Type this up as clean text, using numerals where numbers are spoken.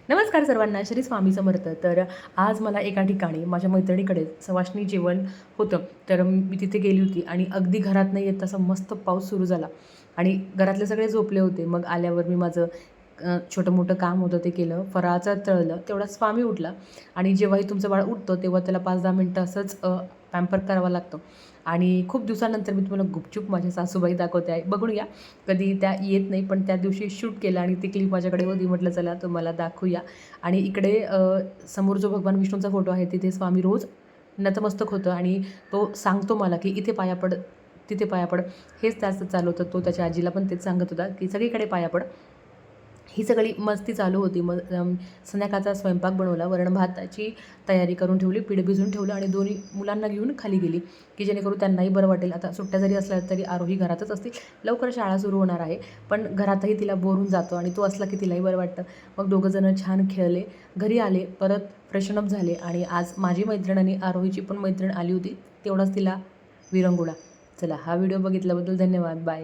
नमस्कार सर्वांना, श्री स्वामी समर्थ. तर आज मला एका ठिकाणी माझ्या मैत्रिणीकडे सवाष्णी जेवण होतं. तर मी तिथे गेली होती आणि अगदी घरात नाही येत तसा मस्त पाऊस सुरू झाला आणि घरातले सगळे झोपले होते. मग आल्यावर मी माझं छोटं-मोठं काम होतं ते केलं. फराळाचं तळलं. तेवढा स्वामी उठला आणि जेव्हाही तुमचं बाळ उठतं तेव्हा त्याला 5-10 मिनिटं असंच पॅम्पर करावं लागतं. आणि खूप दिवसानंतर मी तुम्हाला गुपचूप माझ्या सासूबाई दाखवते आहे. बघून या. कधी त्या येत नाही, पण त्या दिवशी शूट केलं आणि ती क्लिप माझ्याकडे होती. म्हटलं चला तुम्हाला दाखवूया. आणि इकडे समोर जो भगवान विष्णूचा फोटो आहे तिथे स्वामी रोज नतमस्तक होतं आणि तो सांगतो मला, की इथे पाया पड, तिथे पाया पड. हेच त्याचं चालू होतं. तो त्याच्या आजीला पण तेच सांगत होता, की सगळीकडे पाया पड. ही सगळी मस्ती चालू होती. मग संध्याकाळचा स्वयंपाक बनवला. वरण-भाताची तयारी करून ठेवली. पीठ भिजवून ठेवलं आणि दोन्ही मुलांना घेऊन खाली गेली, की जेणेकरून त्यांनाही बरं वाटेल. आता सुट्ट्या जरी असल्या तरी आरोही घरातच असतील. लवकर शाळा सुरू होणार आहे. पण घरातही तिला बोर होऊन जातो आणि तो असला की तिलाही बरं वाटतं. मग दोघंजणं छान खेळले. घरी आले, परत फ्रेशन झाले आणि आज माझी मैत्रीण आणि आरोहीची पण मैत्रीण आली होती. तेवढाच तिला विरंगुळा. चला, हा व्हिडिओ बघितल्याबद्दल धन्यवाद. बाय.